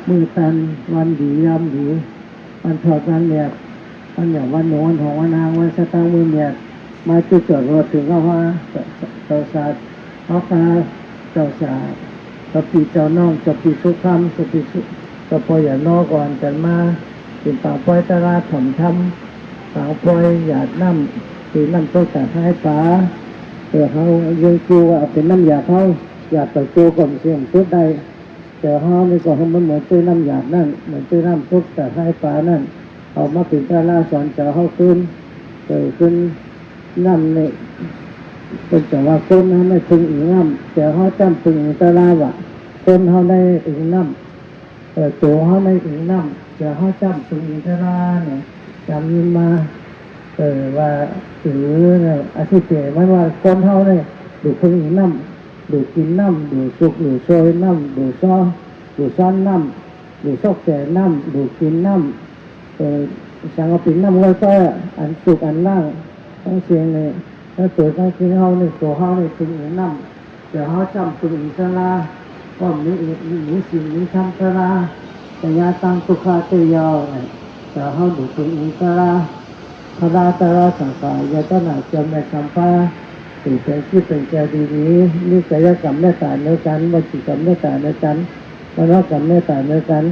มือตันวันดียามดีวันถอดวันแดดวันอย่างวันหนูวันหงวันนางวันสตางค์มือแดดมาจุดจอดรถถึงก็ว่าเจ้าสาเขาพาเจ้าสาเจ้าปีเจ้าน้องเจ้าปีสุขคำเจ้าปีสุเจ้าปอยอย่านอก่อนกันมาเป็นป่าปอยตลาดถมทำป่าปอยหยาดน้ำตีน้ำต้นแต่ให้ป่าเขายืนจูว่าเป็นน้ำยาเขาอยากต่อจูก่อนเสียงสุดใดแต่ห้องนี่ก็ให้มันเหมือนตื้อน้ำหยาดนั่นเหมือนตื้อน้ำทุกแต่ให้ป่านั่นเอามาเป็นตาลาสอนเจ้าเขาขึ้นขึ้นน้ำเนี่ยเป็นจังว่าคนนั้นไม่ถึงอีกน้ำแต่เขาจำถึงตาลาวะคนเขาได้อีกน้ำตัวเขาได้อีกน้ำแต่เขาจำถึงตาลาเนี่ยจำยินมาว่าหรืออาทิตย์เตไม่ว่าคนเขาเนี่ยดูถึงอีกน้ำดูกินน้ำดูสุกดูโชยน้ำดูซ้อดูซ้อนน้ำดูซอกแก่น้ำดูกินน้ำสังกปินน้ำก็อันสุกอันล่างต้องเสียงเลยถ้าตัวต้องกินเขาเนี่ยตัวเขาเนี่ยถึงอีกน้ำแต่เขาจำถึงอีกตลาก็มีสิ่งมีทำตลาแต่ยาตังตุคาเตยอแต่เขาดูถึงอีกตลาพระราตราสังขารยตนาจำในคำพาถือเป็นที่เป็นใจดีๆนี่กายกรรมเมตตาเนื้อกันวจีกรรมเมตตาเนื้อกันมโนกรรมเมตตาเนื้อกัน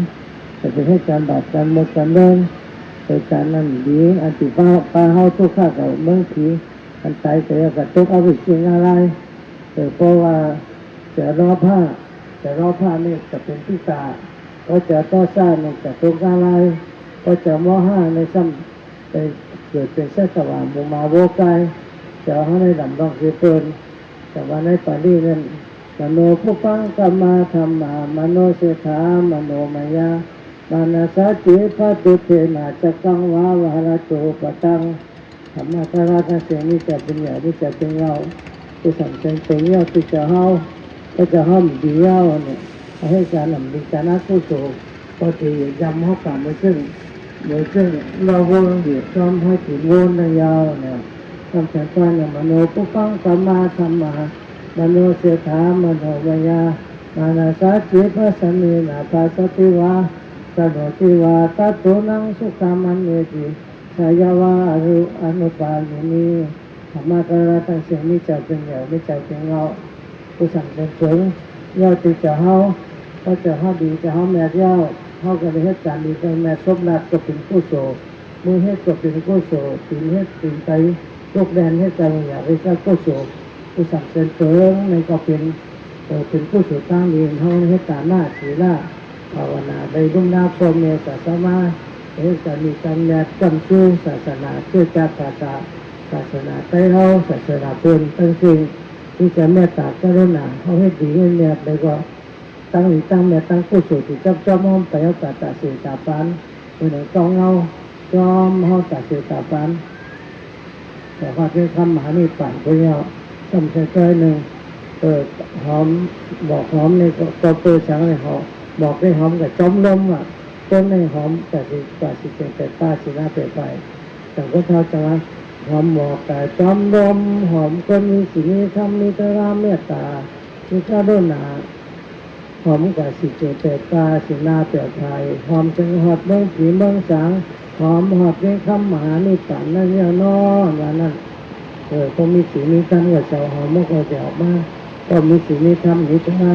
จะเป็นให้การบาปการหมดการเดินโดยการนั่นดีอันติป้าเฮาทุกข้ากับเมืองผีอันใจแต่กับทุกอวิชิงอะไรเพราะว่าจะรอผ้านี่จะเป็นที่ตาก็จะต้อซ่าเนี่ยจะทุกอะไรก็จะมห้าในซ้ำไปเกิดเป็นเสสว่างมุมาโวกายจะให้ในดำดองคือตนแต่ว่าในปารีนั้นมโนผู้ฟังกรรมาธรรมามโนเสถามโนมายามานาสาจิพัตุเทนาจักกังวาวาระโจปตังธรรมะตราทเสนิจะเป็นใหญ่ที่จะเป็นเราที่สัมเป็นตัวเนี้ยที่จะเฮาก็จะห้อมดีเย้าเนี่ยให้การนำดีการนักผู้สูงก็จะยำเขากลับมาซึ่งเราวนอยู่ซ้อมให้ถึงวนในยาวเนี่ยทำแต่การมโนผู้ฟังกรรมาธรรมามโนเสถามโนมายามานาสาจิพระสันนินาภาสติวาสโนติวาตัตโตนังสุขามันเนติสายาวาอนุปาลินีธรรมะกราตั้งเสียงนี้จะเป็นใหญ่ไม่จะเป็นเราผู้สั่งเป็นสูงยอดติจะเฮาก็จะเฮาดีจะเฮาแม่เย้าเฮาก็ได้เหตุการณ์ดีไปแม่สมรักก็เป็นผู้โสมือเหตุก็เป็นผู้โสตีเหตุตีไปโลกแดนเหตุการณ์อย่างไรก็ผู้โสผู้สั่งเป็นเสริมในก็เป็นผู้โสตั้งเองเฮาเหตุการณ์หน้าศีลาภาวนาได้รุ่งนาพรหมเมตตามาเหตุการณ์มีการแยกจำชื่อศาสนาชื่อจักรตาศาสนาไต้เฮาศาสนาพุทธทั้งสิ้นที่จะเมตตากรุณาเฮาให้ดีให้แนบเลยก็ตั้งแม่ตั้งผู้สุที่จับมอมไปเอาตาเสียตาปานเมื่อไหร่ต้องเอาจอมเฮาตาเสียตาปานแต่ว่าเป็นคำหมานี่ปั่นไปแล้วต้องใช้ใจหนึ่งหอมบอกหอมในก็เปิดสังในหอมบอกได้หอมกับจอมลมอ่ะต้นในหอมแต่สิเจ็ดแต่ป้าสิหน้าเปลี่ยนไปแต่ก็เท่าจังว่าหอมบอกแต่จอมลมหอมก็มีสิ่งนี้ทำมีตราเมตตามีกรุณาหอมกับสิเจตตาสินาเปลี่ยนไปหอมจึงหอดเมืองผีเมืองสังหอมหอดในคำมหานิปันนั่นอย่างนอนว่านั่นก็มีสิ่งนี้ทำกับเจ้าหอมมันก็จะออกมาก็มีสิ่งนี้ทำนี้จะมา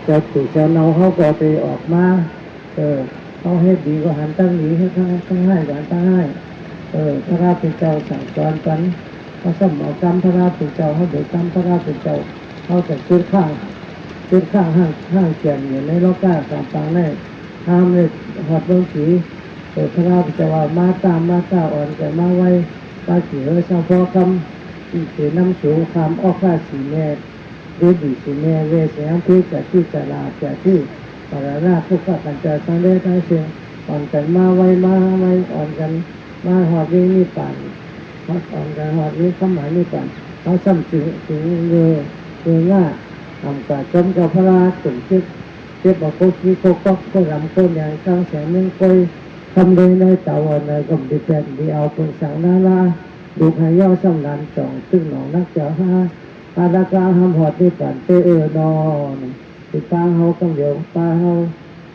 จะถูกจะเนาเขาก็ไปออกมาเขาให้ดีก็หันตั้งนี้ให้ทั้งให้กันตั้งให้พระราชเป็นเจ้าสั่งสอนกันพระสมเอากรรมพระราชเป็นเจ้าเขาเดือดกรรมพระราชเป็นเจ้าเขาจะขึ้นข้างห้างเขียนอยู่ในโลกาสามปางแน่ห้ามเลยหัดเบื้องผีพระราชจะว่ามาตามมาตาอ่อนแต่มาไว้ตาขี่เฮ้ยสร้างพ่อคำสีน้ำสูงคำออกข้าสีแม่ดีสีแม่เวเสียงที่จะที่จะลาจะที่ปราราทุกข์กันจะสังเดชทั้งเสียงอ่อนกันมาไว้อ่อนกันมาหอดนี้นี่ปั่นอ่อนกันหอดนี้คำหมายนี่ปั่นเขาซ้ำถึงเรือง่าทำกับจมกับพระราชถึงเจ็บบอกโคตรโคก็รำโคตรใหญ่ข้างแสนนึงคอยทำเลยในเต่าวันในกลมดีแก่ดีเอาคนสั่งนาลาดูพายย่อสำนันจ่องซึ่งหนองนักเจ้าห้าอาดากาห้ามหอดนี่ปั่นเตนอนติดตาเฮากำเดียวตาเฮา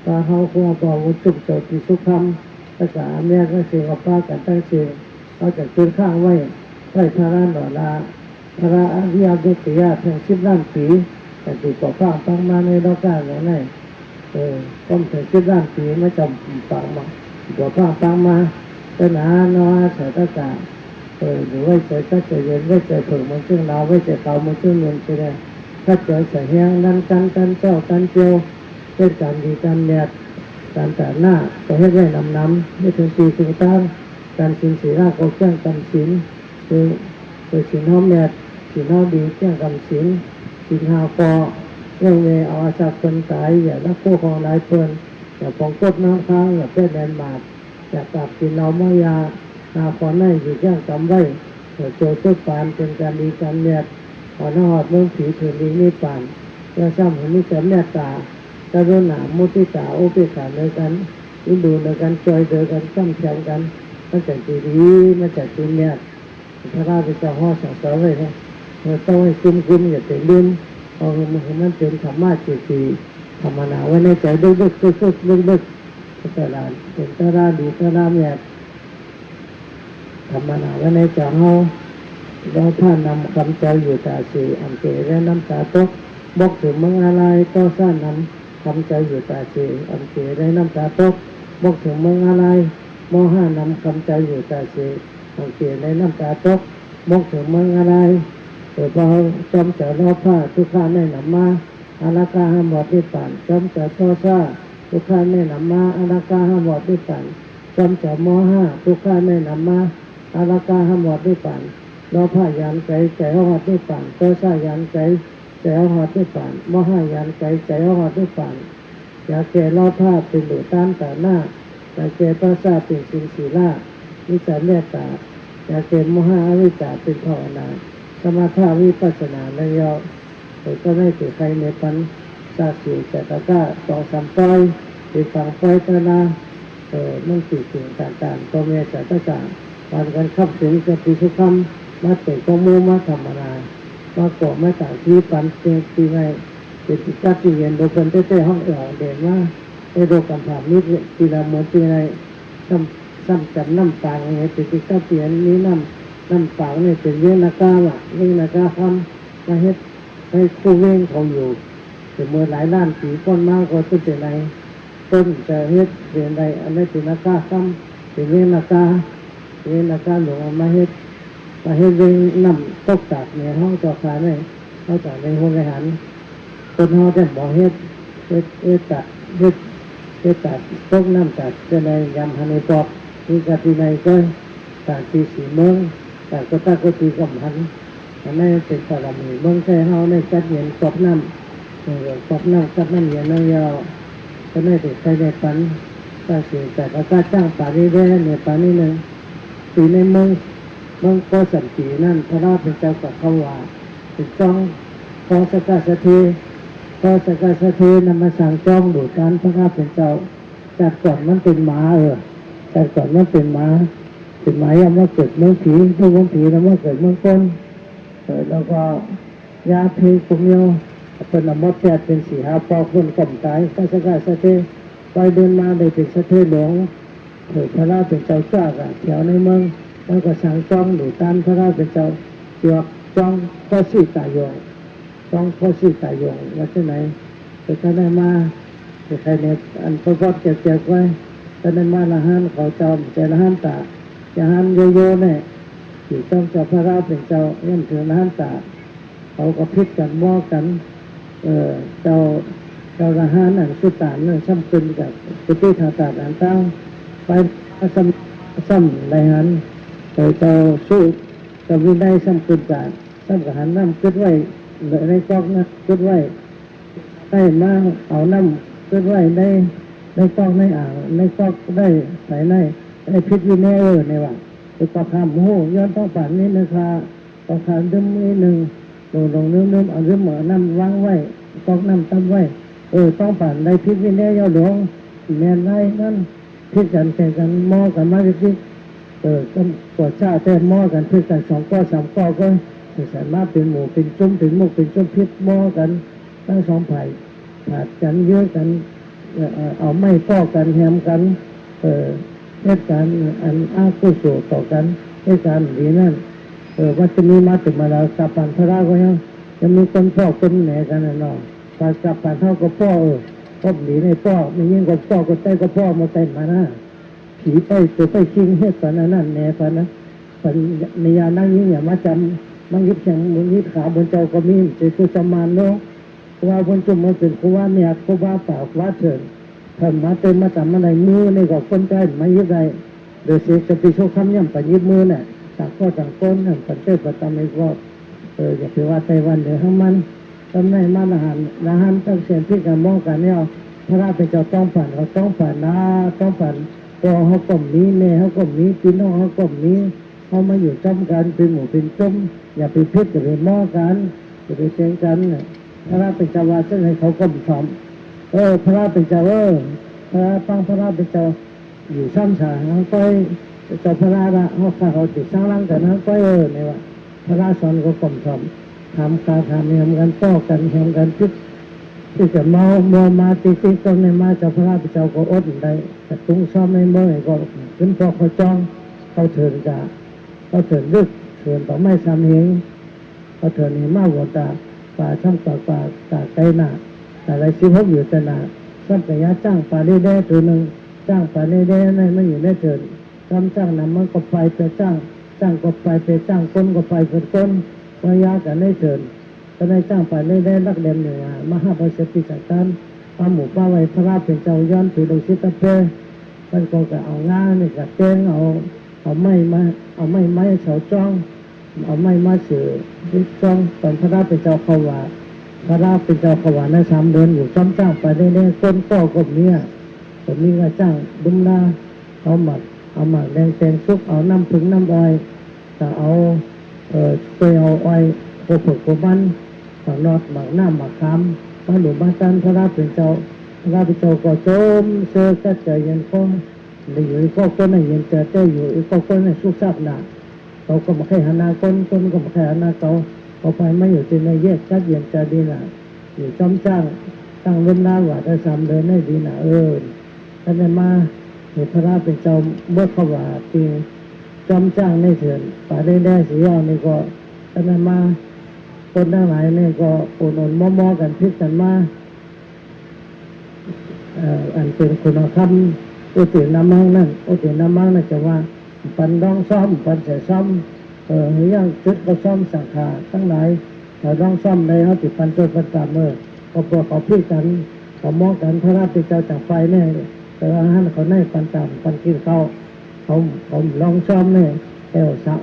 ปลาเฮาคัวปอวุจุกเจ้าที่สุขคำภาษาแม่ก็เสียงป้ากันตั้งเสียงเขาจะคืนข้างไว้ไว้พระราหนอลาพระอริยบุตรญาถึง10 ล้านปีแต่ติดต่อฟ้าฟังมาในโลกาอย่างไรก็ถึง10 ล้านปีไม่จำฟังมาต่อฟ้าฟังมาปัญหาโนอาเสตกาหรือว่าใจก็จะเย็นไว้ใจถึงมันซึ่งเราไว้ใจเก่ามันซึ่งเงินใช่ไหมถ้าเจอเสียงนั้นกันเจ้ากันเจียวเป็นการดีการแยดการแต่หน้าก็ให้ได้นำไม่ถึงปีถึงตั้งการสินศีลาก็แจ้งกำสินคือสินห้อมแยดสินห้อดีแจ้งกำสินสินหาปอเรื่องเวเอาอาชาคนตายอย่าลักคู่ของหลายเพื่อนอย่าปองกดน้ำค้างอย่าเป็นแดนบาดอย่ากลับกินเราเมื่อยานาขอให้อยู่แจ้งจำไว้โจทย์ตุปานเป็นการดีการแยดขอหน้าหอดเมืองผีถึงดีนิปานอย่าซ้ำให้มิจฉาเมตตากรุณามุทิตาโอเปกขาเนื้อกันอินดูเนื้อกันจอยเดือกันซ้ำแข็งกันมันจะดีมันจะดีเนี่ยพระราชเจ้าห่อสั่งสอนเลยนะเราต้องให้คุ้มอย่าเสียลืมเอามันเป็นธรรมะจิตสีธรรมนาไว้ในใจดึกตลาดเป็นตลาดดีตลาดเนี่ยธรรมนาไว้ในใจเฮาเราท่านนำคำใจอยู่ตาสีอันเกและน้ำตาตกบอกถึงมังอะไรก็สร้างนำคำใจอยู่ตาสีอันเกและน้ำตาตกบอกถึงมังอะไรมห้านำคำใจอยู่ตาสีอันเกและน้ำตาตกบอกถึงมังอะไรพอจอมเจ้าล้อผ้าทุกข้าแน่นำมาอาราคาห้ามบอดที่ป่านจอมเจ้าโทซ่าทุกข้าแน่นำมาอาราคาห้ามบอดที่ป่านจอมเจ้ามห้าทุกข้าแน่นำมาอาราคาห้ามบอดที่ป่านล้อผ้ายานไก่ใจหอดที่ป่านโทซ่ายานไก่ใจหอดที่ป่านมห้ายานไก่ใจหอดที่ป่านอยากแก่ล้อผ้าเป็นหลุต้านแต่หน้าอยากแก่โทซ่าเป็นสินศีลาวิจารเมตตาอยากแก่มห้าอวิจจาเป็นภาวนาสมาธิวิปัสสนาในยอก็ไม่ถือใครในปันสาสีแต่ตะก้า2-3ต้อยติดฝังต้อยตะนามันติดสิ่งต่างๆตัวเมียแต่ตะก้าวันกันขับถึงจะปีทุกคำมาเตะก็มูมาธรรมนามาเกาะมาต่างที่ปันเตียงปีไงเป็นติกัดที่เย็นโดยคนเต้ห้องเด่นว่าไอ้โดยการถามนี้ปีละเหมือนปีไงซ้ำจับน้ำตาลไงเป็นติกัดเตียนนี้น้ำเปล่าเนี่ยเป็นเรื่องนักกาล่ะเรื่องนักกาทำมาเฮ็ดให้คู่เว้งเขาอยู่แต่เมื่อหลายล้านปีก้อนมากก็ต้นเป็นไรต้นจะเฮ็ดเป็นไรอันนี้เป็นนักกาทำเป็นเรื่องนักกาหลวงมาเฮ็ดเรื่องน้ำตกจากเนี่ยห้องจอดขาเนี่ยห้องจอดในห้องอาหารต้นห้องจะบอกเฮ็ดตัดตกน้ำจากจะในยำฮันในปอกมีกติในก็จากตีสีเมืองจากก็ตาก็ตีกำหันอันนี้เป็นปรมีเมืองไทยเฮาในจัดเย็นกอบน้ำจัดน้ำเย็นน้ำยาวก็ได้ติดใจในปันตาสีแต่ก็จ้างป่านี้ได้เนี่ยป่านี้หนึ่งปีในเมืองก็สันตินั่นพระราชเป็นเจ้ากับเขาว่าเป็นจ้องพอสกัดสะเทนำมาสั่งจ้องดูการพระราชเป็นเจ้าจัดก่อนมันเป็นหมาจัดก่อนมันเป็นหมายังมาเกิดเมืองผีเมืองผีแล้วมาเกิดเมืองก้นแล้วก็ยาเพกุมโยเป็นลำมดแปดเป็น4-5 ปอคนก่อมตายก็สกัดสะเทไปเดินมาได้เป็นสะเทหลวงพระราชเป็นเจ้าจ้ากะแถวในเมืองแล้วก็สั่งจ้องดูการพระราชเป็นเจ้าเจือกจ้องข้อสี่ตายงว่าที่ไหนแต่ก็ได้มาใครเนี่ยอันพระพอดเจ็บไว้ก็ได้มาละหันเขาจอมแต่ละหันตาจะหันโยเนี่ยที่ต้องเจ้าพระราชเป็นเจ้าเยี่ยมถึงละหันตาเขาก็พิจกันว่ากันเจ้าละหันอันสุดตานเนี่ยซ้ำขึ้นกับกุฏิธาตุอันตั้งไปซ้ำในหันเจ้าสู้เจ้าวินัยซ้ำขึ้นกันซ้ำกับหันน้ำขึ้นไว้ในกอกนะขึ้นไว้ได้มาเอาน้ำขึ้นไว้ในกอกในอ่างในกอกได้ใส่ในพิษวินัยในว่าคือประคำโหย้อนต้องผ่านนี้นะคะประคำดึมนิดหนึ่งลงนึมเอาดึมเหมือน้ำวางไว้กอกน้ำตั้งไว้ต้องผ่านในพิษวินัยย่อหลวงแมนได้นั่นพิษกันแข่งกันมอกันมาที่ก็ปวดชาแต่มอกันพิษกัน2 ก้อ 3 ก้อก็สามารถเป็นหมู่เป็นจุ้มเป็นมุกเป็นจุ้มพิษมอกันทั้ง2 ฝ่ายผาดกันเยอะกัน เอาไม่ป้อกันแฮมกันเหตุการณ์อันอาคุโสต่อกันเหตุการณ์นี้นั่นว่าจะมีมาถึงมาแล้วกับปันพระก็ยังจะมีคนพ่อคนแม่กันเนาะกับปันเท่ากับพ่อก็หนีในพ่อไม่ยิ่งกับพ่อก็ใต้กับพ่อมาเต็มมานะผีไปตัวไปชิงเหตุการณ์นั่นแน่ปะนะปัญญานั่งยิ่งอย่ามาจำนั่งยิบแข่งมือยิบขาบนเจ้าก็มีเจ้ากุศลมานโลว่าบนจุ่มมาเป็นคุว่าเนี่ยคุว่าเปล่าว่าเถิดทำมาเต็มมาจำอะไรมือในกับคนใจไม่ยึดใจโดยเสียจะปีโชคำย่ำปัญญิบมือเนี่ยจากข้อต่างต้นนั่นปัญเทศประจำในก็อย่าไปว่าไต้หวันเดี๋ยวทั้งมันทำในมาละหันตั้งเสียงที่กันมองกันเนี่ยพระราเป็นเจ้าต้องผ่านเขาต้องผ่านนะต้องผ่านตัวเขากลมนี้แม่เขากลมนี้พี่น้องเขากลมนี้เขามาอยู่จำกันเป็นหมู่เป็นจมอย่าไปพิษอย่าไปมอกันอย่าไปเชียงกันพระราเป็นเจ้าว่าเช่นให้เขากลมสอมพระราเป็นเจ้าพระตั้งพระราเป็นเจ้าอยู่ซ้ำสาเขาก็เจ้าพระราเขาข้าเขาติดสร้างร่างแต่นั้นก็เนี่ยว่าพระราสอนก็กลมสอมทำการทำเนี่ยกันต่อกันทำกันพิษที่จะมัวมาตีคนในมาเจ้าพระราเป็นเจ้าก็อดได้แต่ตุ้งซ้อมในเมื่อก็ขึ้นพอเขาจ้องเขาเถินกะเขาเถินลึกเถินต่อไม่ซ้ำเหงเขาเถินเห็นมากกว่าตาป่าช่างป่าตาไกลหนาแต่อะไรสิพบอยู่แต่หนาซ้ำแต่ยาจ้างป่าได้ตัวหนึ่งจ้างป่าได้นั่นไม่อยู่ได้เถินจ้างนำมันก็ไปไปจ้างก็ไปไปจ้างก้นก็ไปเป็นก้นว่ายากันได้เถินก็ได้จ้างป่าได้รักเด่นเหนือมหาประสิทธิจักรป้าหมู่ป้าไว้พระราเป็นเจ้าย้อนถือดวงชิตเป้มันก็เอาง่านี่กับเต้งเอาไม้เสาจ้องเอาไม้มาสื่อดิจ้องตอนพระราเป็นเจ้าขวาพระราเป็นเจ้าขวาใน3 เดือนอยู่จ้ำจ้างไปได้ก้นก็กบเนี้ยผมมีก็จ้างดุมนาเอาหมักแดงเต็งซุกเอาน้ำผึ้งน้ำอ้อยแต่เอาเคยเอาอ้อยโคผกโคมันหมักนอดหมักน้ำหมักคำมาหลุมบ้านจันพระราเป็นเจ้าก็โจมเสือก็เจอเย็นก็ในอยู่อีกคนในเย็นเจอเต้อยู่อีกคนในสุขสับหนาเขาก็มาแค่หานาคนก็มาแค่หานาเขาไปไม่อยู่ที่ในแยกจัดเย็นจะดีหนาอยู่จ้ำจ้างตั้งเล่นหน้าว่าได้3 เดือนได้ดีหนาท่านได้มาเห็นพระราเป็นเจ้าเมื่อเขาว่าตีจ้ำจ้างในเถื่อนป่าได้สียาวนี่ก็ท่านได้มาคนทั้งหลายนี่ก็อุ่นมอกันพิจกันมาอันเป็นคุณธรรมอุตินามังนั่นจะว่าปันร้องซ้อมปันเสียซ้อมอย่างจุดก็ซ้อมสังขารทั้งหลายแต่ร้องซ้อมในเขาติดปันตัวปันตามก็พวกเขาพิจกันเขามองกันพระราชเจ้าจากไฟแน่แต่ว่าท่านเขาในปันตามปันกินเขาร้องซ้อมเนี่ย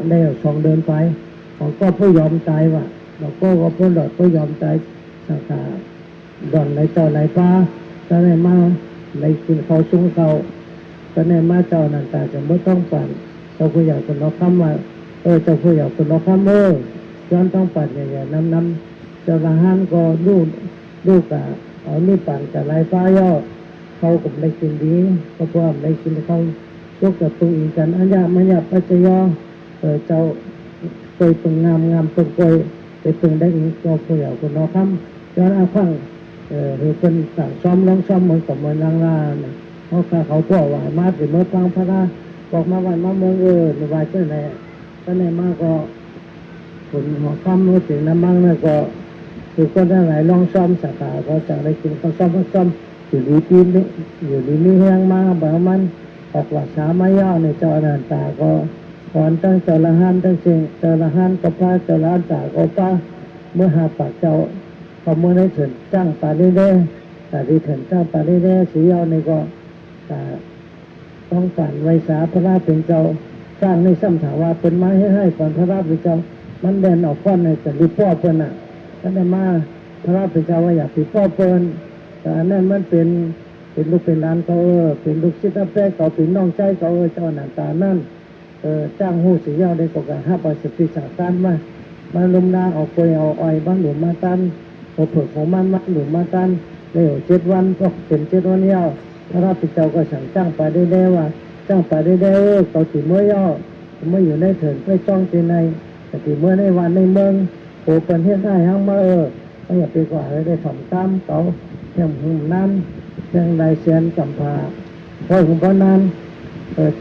ได้2 เดือนไปเขาก็ผู้ยอมตายว่ะเราก็ผู้หลอดผู้ยอมตายสังขารดอนในเจ้าในป้าจะได้มาในกินเขาซุ้งเขาจะได้มาเจ้านันตาจะไม่ต้องปั่นเจ้าผู้ใหญ่คนนกคำว่าเจ้าผู้ใหญ่คนนกคำย้อนต้องปั่นอย่างเงี้ยน้ำเจ้าละหันก็ดูกะเอานี่ปั่นกับลายฟ้าย่อเขากับในกินดีก็เพราะในกินเขายกกับตรงอีกกันอันยามันยาปัจจยเจ้าเคยตรงงามตรงเคยไปตรงได้อีกเจ้าผู้ใหญ่คนนกคำย้อนอาฟังหรือเป็นสั่งซ้อมร้องซ้อมเหมือนกับเมืองนางลาเนี่ยเขาพ่อไหวมาถึงเมื่อฟังพระราบอกมาวันมาเมืองในวัยเจ้าไหนก็ในมากก็ผลหัวค่ำรู้ถึงน้ำมั่งเนี่ยก็คือก็ได้หลายร้องซ้อมสาขาก็จะได้กินก็ซ้อมอยู่ดีปีนี้อยู่ดีมีแห้งมาแบบมันออกว่าสามาย่อในเจ้านันตาก็ก่อนตั้งเจ้าละหันตั้งเชิงเจ้าละหันก็ป้าเจ้าละหันตาก็ป้าเมื่อหาปากเจ้าพอเมื่อได้ถึงจ้างป่าได้แต่ที่ถึงจ้างป่าได้สียาวในก็ต้องการไว้สาพระราชเป็นเจ้าสร้างในซ้ำถาว่าเป็นไม้ให้ก่อนพระราชเป็นเจ้ามันเดินออกก้อนในแต่ดิพ่อเปิ้นท่านได้มาพระราชเป็นเจ้าว่าอยากติดพ่อเปิ้นแต่อันนั้นมันเป็นลูกเป็นหลานเขาเป็นลูกศิษย์แท้เขาเป็นน้องใจเขาเจ้าหน้าตานั่นจ้างหูสียาวได้ก็การ5 ประสิทธิสาการมาลุมนาออกไปเอาอ้อยบ้านหลุมมาตันพอเผือกของมันหลุมมาตันเร็ว7 วันก็เป็น7 วันยาวพระราชเจ้าก็สั่งจ้างไปได้ว่าจ้างไปได้เขาติเมื่อย่อเมื่ออยู่ในเถินไม่จ้องที่ในแต่ติเมื่อในวันในเมืองโผล่ประเทศได้ทั้งมาก็อย่าไปกว่าได้ถ่อมตามเขาแค่หุ่มนั้น พียงลายเสียนกำพาเพราะของพระนั้น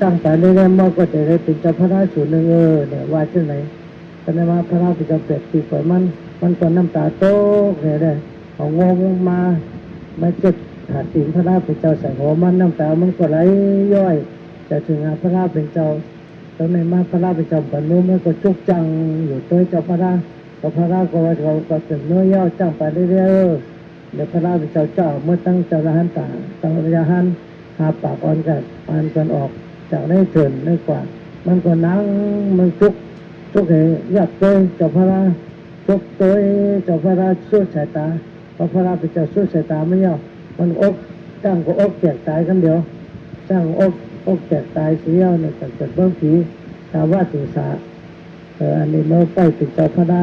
ตั้งแต่เรื่อยๆมันก็จะได้เป็นเจ้าพระราชสูตรหนึ่งเนี่ยว่าเช่นไหนแต่ในมาพระราชเป็นเจ้าเป็ดตีเปิดมันก็น้ำตาโตกเนี่ยได้เอางงมาไม่เจ็บถาดตีนพระราชเป็นเจ้าใส่หัวมันน้ำตามันก็ไหลย่อยจะถึงพระราชเป็นเจ้าตอนในมาพระราชเป็นเจ้าบรรลุมันก็จุกจังอยู่ตัวเจ้าพระราชพระราชก็ว่าเราก็ถึงเนื้อย่อจังไปเรื่อยๆเดี๋ยวพระราชเป็นเจ้าเมื่อตั้งเจ้าละหันตาตั้งระยะหันหาปากอ่อนกันออกจากได้เถินได้กว่ามันก็นั่งมันจุกเหยอยากตัวเจ้าพระราจุกตัวเจ้าพระราสู้สายตาพระราเป็นเจ้าสู้สายตาไม่ยอมมันอกตั้งก็อกแตกตายกันเดียวตั้งอกแตกตายเสียเนี่ยเกิดเบื้องผีตาว่าถึงสาอันนี้เมื่อใกล้ถึงเจ้าพระรา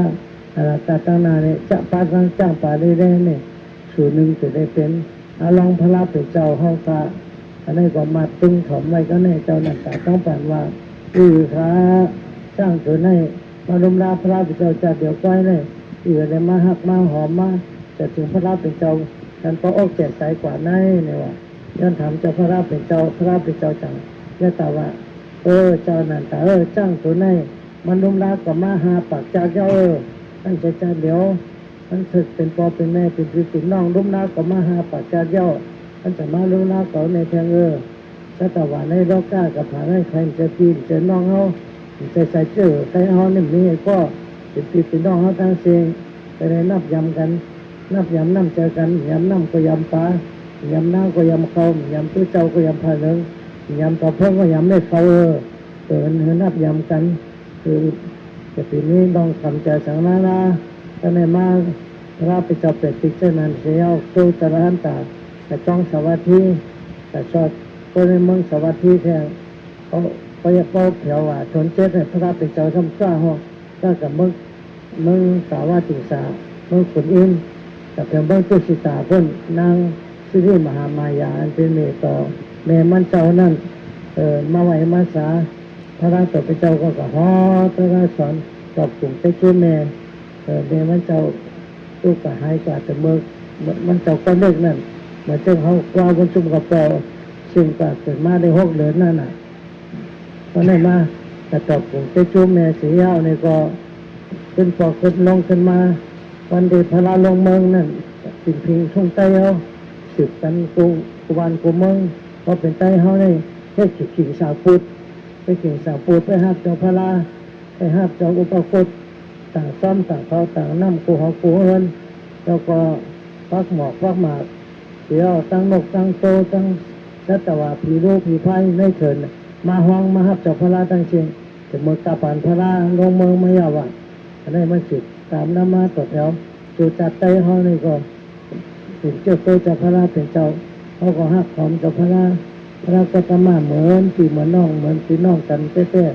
ตาตั้งนาเนี่ยจะปาสังจ้างป่าได้เนี่ยสูตรหนึ่งจะได้เป็นลองพระราเป็นเจ้าเฮาตาอันนี้ก็มาตึงถมไว้ก็ในเจ้าหน้าตาต้องผ่านว่าขาสร้างตัวในมาลุมลาพระราเป็นเจ้าจัดเดี๋ยวก้อยเลยเลยมาหักมาหอมมาจะถึงพระราเป็นเจ้าท่านก็อกแก่ใจกว่าในเนี่ยว่าย้อนถามเจ้าพระราเป็นเจ้าพระราเป็นเจ้าจังยะตาว่าเจ้านั่นตาจ้างตัวในมันลุมลาก็มาหาปากจากเจ้าท่านจะเดี๋ยวท่านถึกเป็นปอเป็นแม่เป็นพี่เป็นน้องลุมลาก็มาหาปากจากเจ้าท่านจะมาลุมลาเขาในแทงถ้าแต่ว่าในรอกก้ากับผาให้ใครจะปีนจะน้องเขาจะใส่เจอใครเขาเนี่ยมีก็เป็นพี่เป็นน้องเขาตั้งเสียงไปได้นับยำกันนับยำน้ำเจอกันยำน้ำก็ยำปลายำน้ำก็ยำเขายำตู้เจ้าก็ยำผาเนื้อยำต่อเพิ่งก็ยำไม่เขานับยำกันคือจะปีนี้ต้องทำใจสังนาถ้าในมาราไปจับเป็ดติดเส้นนั้นเสียตู้ตะลันตาแต่จ้องสวัสดีแต่ชอบก็ในเมืองสวัสดีแท้เขาอยากเป้าเผียวว่าชนเจ็ดเนี่ยพระราเป็นเจ้าทำจ้าห้องจ้ากับเมืองสาวาติสาเมืองขุนอินกับเพียงเมืองตุสิตาพ้นนางสิริมหามายาอันเป็นเมตต่อแม่มันเจ้านั่นมาไหวมาสาพระราตัวเป็นเจ้าก็ฮอพระราสอนตอบกลุ่มเจ้าแม่แม่มันเจ้าตู้กะหายกว่าแต่เมืองมันเจ้าก็เลิกนั่นเหมือนเจ้าเขากว่าบนชุมกับปอซึ่งก็เกิดมาได้6 เดือนนั่นน่ะตอนนั้นมาแต่ตอบผมเจ้าแม่สียาวเนี่ยก็ขึ้นปอกขึ้นลงขึ้นมาวันเดชพระลงเมืองนั่นสิ่งพิงช่วงใต้เขาสืบกันกูบานกูเมืองเพราะเป็นใต้เขาเนี่ยให้ขิงสาวพุทธไปขิงสาวพุทธไปหับเจ้าพระไปหับเจ้าอุปคุตต่างซ้อมต่างเขาต่างน้ำกูหอกูเฮินแล้วก็ฟักหมอกฟักหมากเดี๋ยวตั้งนกตั้งโตตั้งรัตวาผีรูปผีไพ่ไม่เถินมาห้องมาหับเจ้าพระตั้งเชียงจะเมื่อกาปานพระลงเมืองไม่ยาวอันนี้มันจิตตามน้ำมาต่อแถวจูจัดไตเขานี่ก็ถึงเจ้าโตเจ้าพระเป็นเจ้าเขาก็หักหอมเจ้าพระก็ตมาเหมือนปีเหมือนน้องเหมือนปีน้องกันเต้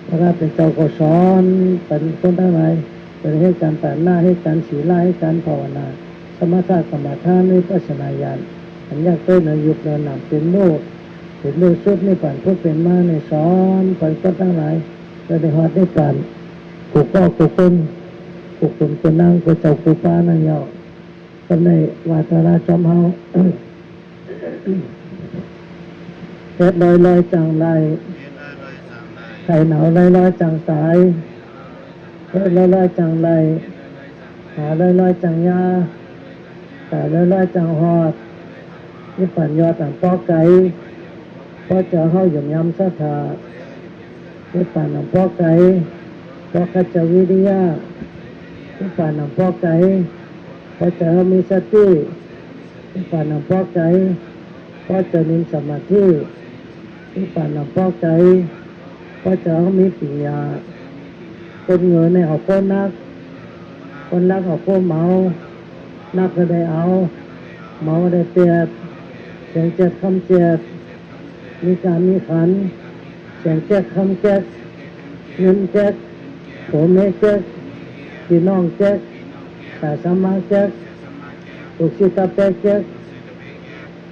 พระเป็นเจ้าก็สอนเป็นคนทั้งหลายเป็นให้การแต่หน้าให้การศีลให้การภาวนาสมถะกรรมฐานในปัจจัยญาณอันยากเต้นยุบเนินหนักเป็นโลกเป็นโลกสุดในป่านพุทธเป็นมาในสอนเป็นคนทั้งหลายจะได้หอดได้การกูก็กูคนนั่งกูเจ้ากูป้านั่งยาวคนในวาตาราจอมเฮาเฮ็ดลอยจังไรไข่หนาวลอยจังสายเฮ็ดลอยจังไรหาลอยจังยาแต่ลอยจังหอดนี่ปั่นยอต่างปอไก่พอเจอเฮาอย่างยำสะถานี่ปั่นน้ำปอไก่พอกัจจวิริยะนี่ปั่นน้ำปอไก่พอเจอเฮามีสตินี่ปั่นน้ำปอไก่พอเจอมีสมาธินี่ปั่นน้ำปอไก่พอเจอเฮามีปัญญาคนเงินในเอาคนนักเอาคนเมานักก็ได้เอาเมาได้เปียดเสียงเจ็ดคำเจ็ดมีการมีขันเสียงเจ็ดคำเจ็ดเงินเจ็ดผมเมเจ็ดพี่น้องเจ็ดแต่สมาเจ็ดตุกศิตาเจ็ดเจ็ด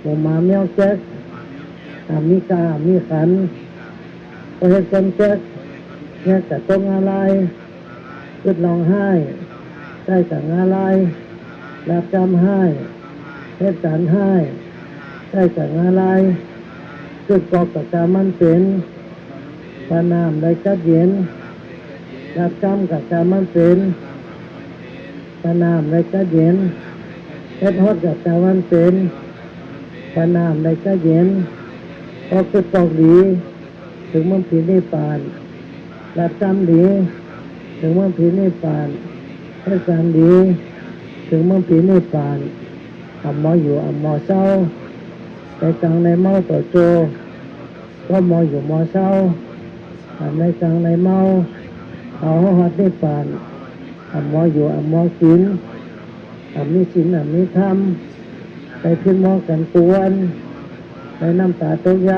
หมูหมาเมียวเจ็ดมีกามีขันก็เห็นคนเจ็ดเนี่ยแต่ต้องอะไรขึ้นร้องไห้ได้แต่งอะไรรับจำให้เหตุการณ์ให้ ได้กับอะไรจุดกอกกับการมันเป็นปานามได้กัดเย็นรับกรรมกับการมันเป็นปานามได้กัดเย็นเฮ็ดฮอดกับการมันเป็นปานามได้กัดเย็นพอคือตอกดีถึงมันผิดนิพพานรับกรรมดีถึงมันผิดนิพพานให้กรรมดีถึงมันผิดนิพพานอัมมออยู่อัมมอเศร้าในกลางในเมาต่อโจก็มออยู่มอเศร้าในกลางในเมาเอาหัดนิพพานอัมมออยู่อัมมอศีลอัมมีศีลอัมมีธรรมไปพิมอกันตวนไปน้ำตาตกย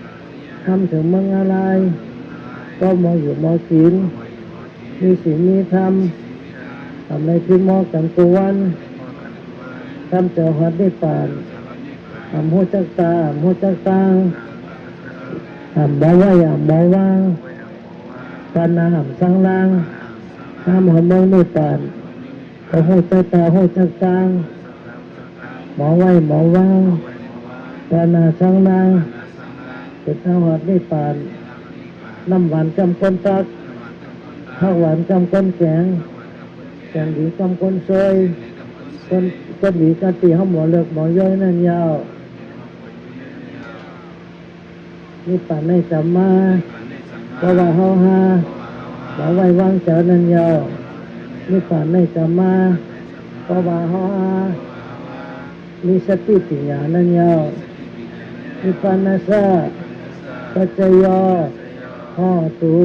ำทำถึงเมืองอะไรก็มออยู่มอศีลมีศีลมีธรรมทำในพิมอกันตวนทำเจ้าหัดนิพพานทำหัวจักตาหัวจักตังทำบ่ว่าอย่างบ่ว่างปานาหำสังลังทำหัวเมืองนิพพานก็หัวจักตาหัวจักตังหมอไหวหมอว่างปานาสังลังเป็นทางหัดนิพพานน้ำหวานจำก้นตักข้าวหวานจำก้นแข็งแกงดีจำก้นซอยก้นดีกันตีห้องหมอเลิกหมอย่อยนั่นยาวนิพพานในสัมมาเพราะว่าเฮาหาหมอไว้วางเจ้านั่นยาวนิพพานในสัมมาเพราะว่าเฮาหามีสติปัญญานั่นยาวนิพพานัสสะปัจจโยโหตุ